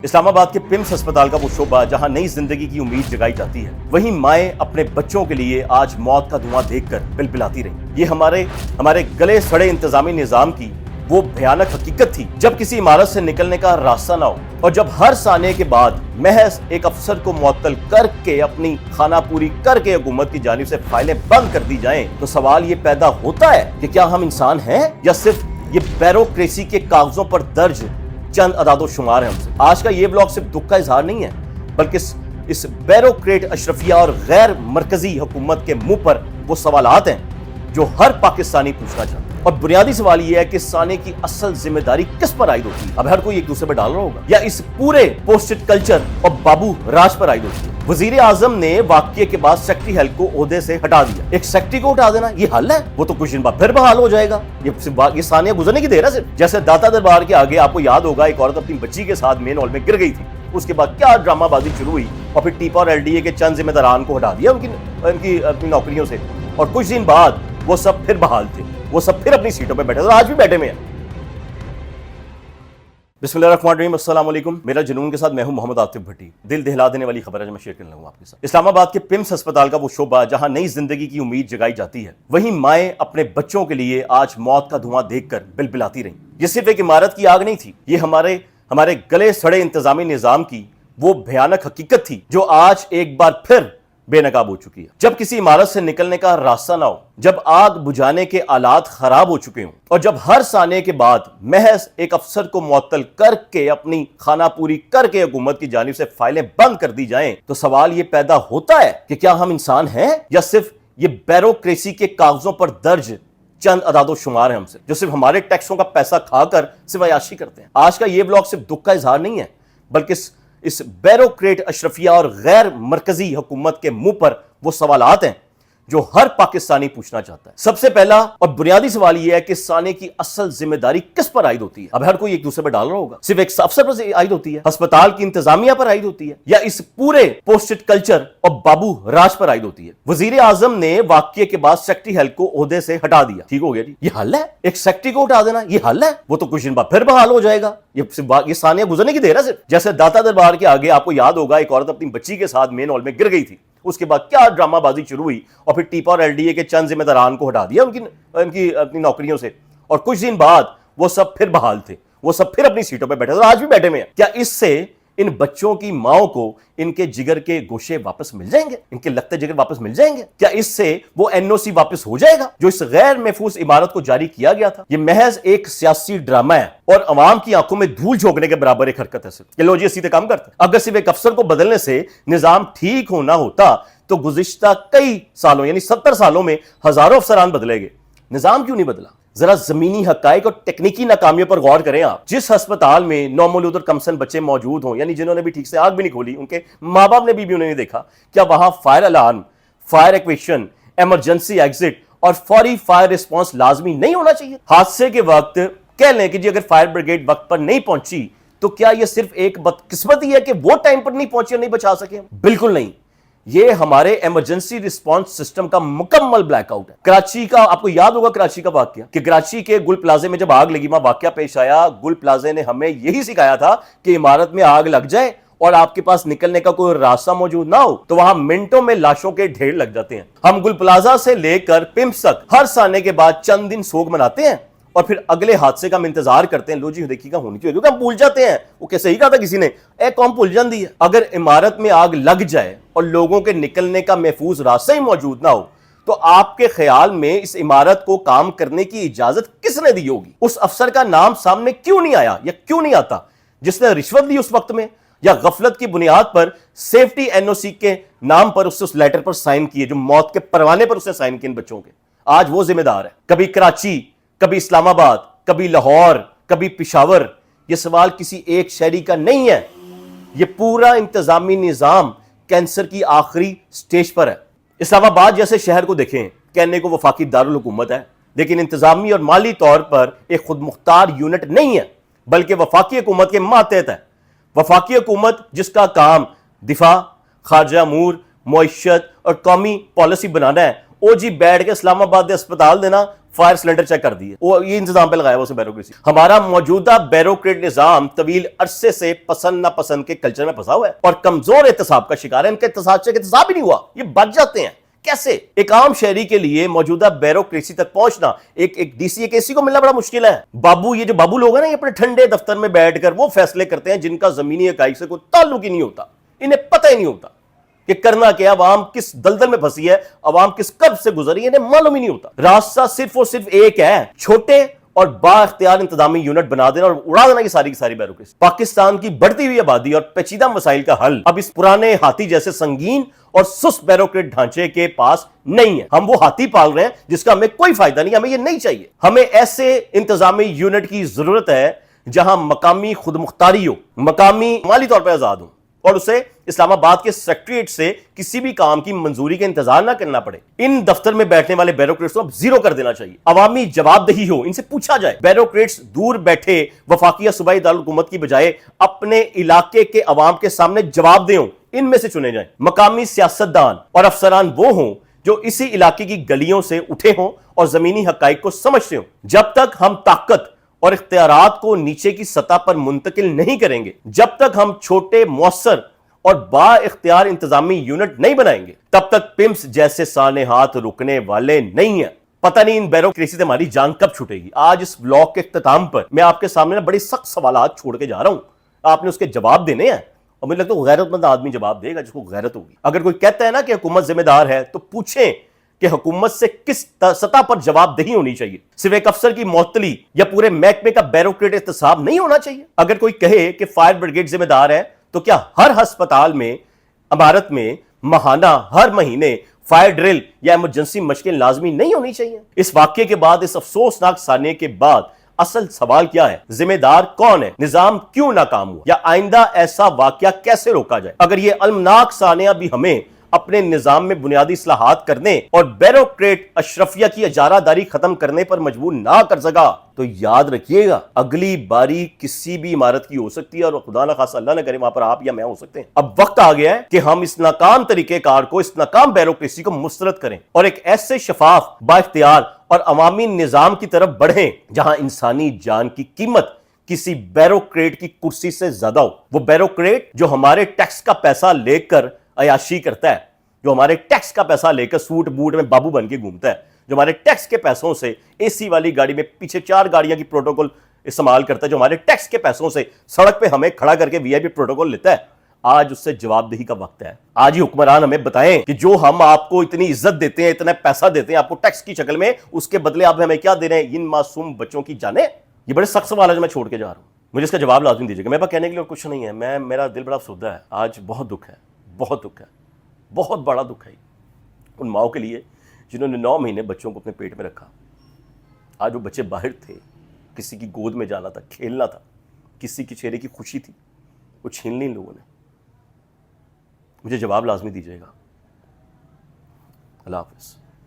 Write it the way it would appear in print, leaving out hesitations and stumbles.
اسلام آباد کے پمس ہسپتال کا وہ شعبہ جہاں نئی زندگی کی امید جگائی جاتی ہے، وہیں مائیں اپنے بچوں کے لیے آج موت کا دھواں دیکھ کر بلبلاتی رہی۔ یہ ہمارے گلے سڑے انتظامی نظام کی وہ بھیانک حقیقت تھی جب کسی عمارت سے نکلنے کا راستہ نہ ہو، اور جب ہر ثانیے کے بعد محض ایک افسر کو معطل کر کے اپنی خانہ پوری کر کے حکومت کی جانب سے فائلیں بند کر دی جائیں تو سوال یہ پیدا ہوتا ہے کہ کیا ہم انسان ہیں یا صرف یہ بیوروکریسی کے کاغذوں پر درج چند اعداد و شمار ہیں ہم سے۔ آج کا یہ بلاگ صرف دکھ کا اظہار نہیں ہے، بلکہ اس بیوروکریٹ اشرفیہ اور غیر مرکزی حکومت کے منہ پر وہ سوالات ہیں جو ہر پاکستانی پوچھنا چاہتا ہے۔ اور بنیادی سوال یہ ہے کہ اس سانے کی اصل ذمہ داری کس پر عائد ہوتی ہے؟ اب ہر کوئی ایک دوسرے پہ ڈال رہا ہوگا، یا اس پورے پوسٹڈ کلچر اور بابو راج پر عائد ہوتی ہے؟ وزیر اعظم نے واقعے کے بعد سیکٹری ہیلتھ کو عہدے سے ہٹا دیا۔ ایک سیکٹری کو ہٹا دینا یہ حل ہے؟ وہ تو کچھ دن بعد پھر بحال ہو جائے گا۔ یہ ثانیہ گزرنے کی دیر ہے صرف۔ جیسے داتا دربار کے آگے آپ کو یاد ہوگا ایک عورت اپنی بچی کے ساتھ مین ہال میں گر گئی تھی، اس کے بعد کیا ڈرامہ بازی شروع ہوئی، اور پھر ٹیپا اور ایل ڈی اے کے چند ذمہ داران کو ہٹا دیا ان کی اپنی نوکریوں سے، اور کچھ دن بعد وہ سب پھر بحال تھے، وہ سب پھر اپنی سیٹوں پہ بیٹھے تھے، آج بھی بیٹھے میں ہیں۔ بسم اللہ الرحمن الرحیم، السلام علیکم۔ میرا جنون کے ساتھ میں ہوں محمد عاطف بھٹی۔ دل دہلا دینے والی خبر ہے جو میں شیئر کرنے لگوں آپ کے ساتھ۔ اسلام آباد کے پمس ہسپتال کا وہ شعبہ جہاں نئی زندگی کی امید جگائی جاتی ہے، وہیں مائیں اپنے بچوں کے لیے آج موت کا دھواں دیکھ کر بلبلاتی رہیں۔ یہ صرف ایک عمارت کی آگ نہیں تھی، یہ ہمارے گلے سڑے انتظامی نظام کی وہ بھیانک حقیقت تھی جو آج ایک بار پھر بے نقاب ہو چکی ہے۔ جب کسی عمارت سے نکلنے کا راستہ نہ ہو، جب آگ بجھانے کے آلات خراب ہو چکے ہوں، اور جب ہر ثانیے کے بعد محض ایک افسر کو معطل کر کے اپنی خانہ پوری کر کے حکومت کی جانب سے فائلیں بند کر دی جائیں تو سوال یہ پیدا ہوتا ہے کہ کیا ہم انسان ہیں یا صرف یہ بیوروکریسی کے کاغذوں پر درج چند اعداد و شمار ہیں ہم سے، جو صرف ہمارے ٹیکسوں کا پیسہ کھا کر صرف عیاشی کرتے ہیں۔ آج کا یہ بلاگ صرف دکھ کا اظہار نہیں ہے، بلکہ اس بیوروکریٹ اشرفیہ اور غیر مرکزی حکومت کے منہ پر وہ سوالات ہیں جو ہر پاکستانی پوچھنا چاہتا ہے۔ سب سے پہلا اور بنیادی سوال یہ ہے کہ اس سانے کی اصل ذمہ داری کس پر عائد ہوتی ہے؟ اب ہر کوئی ایک دوسرے پہ ڈال رہا ہوگا، صرف ایک افسر پر عائد ہوتی ہے، ہسپتال کی انتظامیہ پر عائد ہوتی ہے، یا اس پورے پوسٹڈ کلچر اور بابو راج پر عائد ہوتی ہے؟ وزیر اعظم نے واقعے کے بعد سیکٹری ہیلتھ کو عہدے سے ہٹا دیا۔ ٹھیک ہو گیا جی، یہ حل ہے؟ ایک سیکٹری کو ہٹا دینا یہ حل ہے؟ وہ تو کچھ دن بعد پھر بحال ہو جائے گا۔ یہ ثانیہ گزرنے کی دیر ہے صرف۔ جیسے داتا دربار کے آگے آپ کو یاد ہوگا ایک عورت اپنی بچی کے ساتھ مین ہال میں گر گئی تھی، اس کے بعد کیا ڈرامہ بازی شروع ہوئی، اور پھر ٹیپا اور ایل ڈی اے کے چند ذمہ داران کو ہٹا دیا ان کی اپنی نوکریوں سے، اور کچھ دن بعد وہ سب پھر بحال تھے، وہ سب پھر اپنی سیٹوں پہ بیٹھے تھے، آج بھی بیٹھے میں ہیں۔ کیا اس سے ان بچوں کی ماؤں کو ان کے جگر کے گوشے واپس مل جائیں گے؟ ان کے لگتے جگر واپس مل جائیں گے؟ کیا اس سے وہ این او سی واپس ہو جائے گا جو اس غیر محفوظ عمارت کو جاری کیا گیا تھا؟ یہ محض ایک سیاسی ڈرامہ ہے اور عوام کی آنکھوں میں دھول جھونکنے کے برابر ایک حرکت ہے صرف کہ لو جی سیدھے کام کرتے۔ اگر صرف ایک افسر کو بدلنے سے نظام ٹھیک ہونا ہوتا تو گزشتہ کئی سالوں یعنی 70 سالوں میں ہزاروں افسران بدلے گئے، نظام کیوں نہیں بدلا؟ ذرا زمینی حقائق اور تکنیکی ناکامیوں پر غور کریں آپ۔ جس ہسپتال میں نومولود اور کمسن بچے موجود ہوں، یعنی جنہوں نے بھی ٹھیک سے آگ بھی نہیں کھولی، ان کے ماں باپ نے بھی انہیں نہیں دیکھا، کیا وہاں fire alarm, fire evacuation, emergency exit اور فوری فائر رسپانس لازمی نہیں ہونا چاہیے؟ حادثے کے وقت کہہ لیں کہ جی اگر فائر بریگیڈ وقت پر نہیں پہنچی تو کیا یہ صرف ایک بدقسمتی ہے کہ وہ ٹائم پر نہیں پہنچی اور نہیں بچا سکے؟ بالکل نہیں، یہ ہمارے ایمرجنسی رسپانس سسٹم کا مکمل بلیک آؤٹ ہے۔ کراچی کا آپ کو یاد ہوگا کراچی کا واقعہ کہ کراچی کے گل پلازے میں جب آگ لگی، وہاں واقعہ پیش آیا، گل پلازے نے ہمیں یہی سکھایا تھا کہ عمارت میں آگ لگ جائے اور آپ کے پاس نکلنے کا کوئی راستہ موجود نہ ہو تو وہاں منٹوں میں لاشوں کے ڈھیر لگ جاتے ہیں۔ ہم گل پلازہ سے لے کر پمس تک ہر ثانیے کے بعد چند دن سوگ مناتے ہیں اور پھر اگلے حادثے کا ہم انتظار کرتے ہیں، لو جی دیکھیے گا ہونی چاہیے، کیونکہ ہم بھول جاتے ہیں۔ وہ کیسے ہی کہا تھا کسی نے، اے قوم بھول جاندی ہے۔ اگر عمارت میں آگ لگ جائے اور لوگوں کے نکلنے کا محفوظ راستہ ہی موجود نہ ہو تو آپ کے خیال میں اس عمارت کو کام کرنے کی اجازت کس نے دی ہوگی؟ اس افسر کا نام سامنے کیوں نہیں آیا یا کیوں نہیں آتا جس نے رشوت لی اس وقت میں، یا غفلت کی بنیاد پر سیفٹی این او سی کے نام پر اس لیٹر پر سائن کیے، جو موت کے پروانے پر اس نے سائن کیے ان بچوں کے؟ آج وہ ذمہ دار ہے۔ کبھی کراچی، کبھی اسلام آباد، کبھی لاہور، کبھی پشاور۔ یہ سوال کسی ایک شہری کا نہیں ہے، یہ پورا انتظامی نظام کینسر کی آخری سٹیج پر ہے۔ اسلام آباد جیسے شہر کو دیکھیں، کہنے کو وفاقی دارالحکومت ہے، لیکن انتظامی اور مالی طور پر ایک خود مختار یونٹ نہیں ہے، بلکہ وفاقی حکومت کے ماتحت ہے۔ وفاقی حکومت جس کا کام دفاع، خارجہ امور، معیشت اور قومی پالیسی بنانا ہے، او جی بیٹھ کے اسلام آباد دے اسپتال دینا فائر سلنڈر چیک کر دیے، وہ یہ انتظام پہ لگایا ہوا اسے بیوروکریسی۔ ہمارا موجودہ بیوروکریٹ نظام طویل عرصے سے پسند ناپسند کے کلچر میں پھنسا ہوا ہے اور کمزور احتساب کا شکار ہے۔ ان کے احتساب سے احتساب ہی نہیں ہوا، یہ بچ جاتے ہیں کیسے؟ ایک عام شہری کے لیے موجودہ بیوروکریسی تک پہنچنا، ایک ڈی سی ایک اے سی کو ملنا بڑا مشکل ہے۔ یہ جو بابو لوگ ہیں نا، یہ اپنے ٹھنڈے دفتر میں بیٹھ کر وہ فیصلے کرتے ہیں جن کا زمینی حقائق سے کوئی تعلق ہی نہیں ہوتا، انہیں پتہ ہی نہیں ہوتا کہ کرنا کیا، عوام کس دلدل میں پھنسی ہے، عوام کس قرض سے گزری ہے، انہیں معلوم ہی نہیں ہوتا۔ راستہ صرف اور صرف ایک ہے، چھوٹے اور با اختیار انتظامی یونٹ بنا دینا اور اڑا دینا یہ ساری کی ساری بیوروکریسی۔ پاکستان کی بڑھتی ہوئی آبادی اور پیچیدہ مسائل کا حل اب اس پرانے ہاتھی جیسے سنگین اور سست بیوروکریٹ ڈھانچے کے پاس نہیں ہے۔ ہم وہ ہاتھی پال رہے ہیں جس کا ہمیں کوئی فائدہ نہیں، ہمیں یہ نہیں چاہیے۔ ہمیں ایسے انتظامی یونٹ کی ضرورت ہے جہاں مقامی خود مختاری ہو، مقامی مالی طور پہ آزاد ہو اور اسے اسلام آباد کے سیکٹریٹ سے کسی بھی کام کی منظوری کا انتظار نہ کرنا پڑے۔ ان دفتر میں بیٹھنے والے بیوروکریٹس کو اب زیرو کر دینا چاہیے، عوامی جواب دہی ہو، ان سے پوچھا جائے۔ بیوروکریٹس دور بیٹھے وفاقی صوبائی دارالحکومت کی بجائے اپنے علاقے کے عوام کے سامنے جواب دیں، ان میں سے چنے جائیں۔ مقامی سیاستدان اور افسران وہ ہوں جو اسی علاقے کی گلیوں سے اٹھے ہوں اور زمینی حقائق کو سمجھتے ہوں۔ جب تک ہم طاقت اور اختیارات کو نیچے کی سطح پر منتقل نہیں کریں گے، جب تک ہم چھوٹے مؤثر اور با اختیار انتظامی یونٹ نہیں بنائیں گے، تب تک پمس جیسے سانحات رکنے والے نہیں ہیں۔ پتہ نہیں ان بیوروکریسی سے ہماری جان کب چھوٹے گی۔ آج اس بلاگ کے اختتام پر میں آپ کے سامنے بڑی سخت سوالات چھوڑ کے جا رہا ہوں، آپ نے اس کے جواب دینے ہیں اور مجھے لگتا ہے غیرت مند آدمی جواب دے گا جس کو غیرت ہوگی۔ اگر کوئی کہتا ہے نا کہ حکومت ذمہ دار ہے تو پوچھیں کہ حکومت سے کس سطح پر جواب دہی ہونی چاہیے۔ صرف ایک افسر کی معطلی یا پورے محکمے کا بیوروکریٹ احتساب نہیں ہونا چاہیے۔ اگر کوئی کہے کہ فائر بریگیڈ ذمہ دار ہے تو کیا ہر ہسپتال میں، عمارت میں ماہانہ ہر مہینے فائر ڈرل یا ایمرجنسی مشقیں لازمی نہیں ہونی چاہیے؟ اس واقعے کے بعد، اس افسوسناک سانحے کے بعد اصل سوال کیا ہے؟ ذمہ دار کون ہے؟ نظام کیوں ناکام ہوا؟ یا آئندہ ایسا واقعہ کیسے روکا جائے؟ اگر یہ المناک سانحہ بھی ہمیں اپنے نظام میں بنیادی اصلاحات کرنے اور بیوروکریٹ اشرفیہ کی اجارہ داری ختم کرنے پر مجبور نہ کر سکا تو یاد رکھیے گا اگلی باری کسی بھی عمارت کی ہو سکتی ہے اور خدا نہ خاصہ اللہ نہ کرے وہاں پر آپ یا میں ہو سکتے ہیں۔ اب وقت آ گیا ہے کہ ہم اس ناکام طریقہ کار کو، اس ناکام بیوروکریسی کو مسترد کریں اور ایک ایسے شفاف، با اختیار اور عوامی نظام کی طرف بڑھیں جہاں انسانی جان کی قیمت کسی بیوروکریٹ کی کرسی سے زیادہ ہو۔ وہ بیوروکریٹ جو ہمارے ٹیکس کا پیسہ لے کر عیاشی کرتا ہے، جو ہمارے ٹیکس کا پیسہ لے کر سوٹ بوٹ میں بابو بن کے گھومتا ہے، جو ہمارے ٹیکس کے پیسوں سے اے سی والی گاڑی میں پیچھے 4 گاڑیاں کی پروٹوکول استعمال کرتا ہے، جو ہمارے ٹیکس کے پیسوں سے سڑک پہ ہمیں کھڑا کر کے وی آئی پی پروٹوکول لیتا ہے، آج اس سے جواب دہی کا وقت ہے۔ آج ہی حکمران ہمیں بتائیں کہ جو ہم آپ کو اتنی عزت دیتے ہیں، اتنا پیسہ دیتے ہیں آپ کو ٹیکس کی شکل میں، اس کے بدلے آپ ہمیں کیا دے رہے ہیں؟ ان معصوم بچوں کی جانیں۔ یہ بڑے سخت سوال ہے جو میں چھوڑ کے جا رہا ہوں، مجھے اس کا جواب لازمی دیجیے گا۔ میرے پاس کہنے کے لیے اور کچھ نہیں ہے، میرا دل بڑا افسردہ ہے، آج بہت دکھ ہے، بہت دکھ ہے، بہت بڑا دکھ ہے ان ماؤں کے لیے جنہوں نے 9 مہینے بچوں کو اپنے پیٹ میں رکھا۔ آج وہ بچے باہر تھے، کسی کی گود میں جانا تھا، کھیلنا تھا، کسی کے چہرے کی خوشی تھی، وہ چھین لی ان لوگوں نے۔ مجھے جواب لازمی دیجیے گا۔ اللہ حافظ۔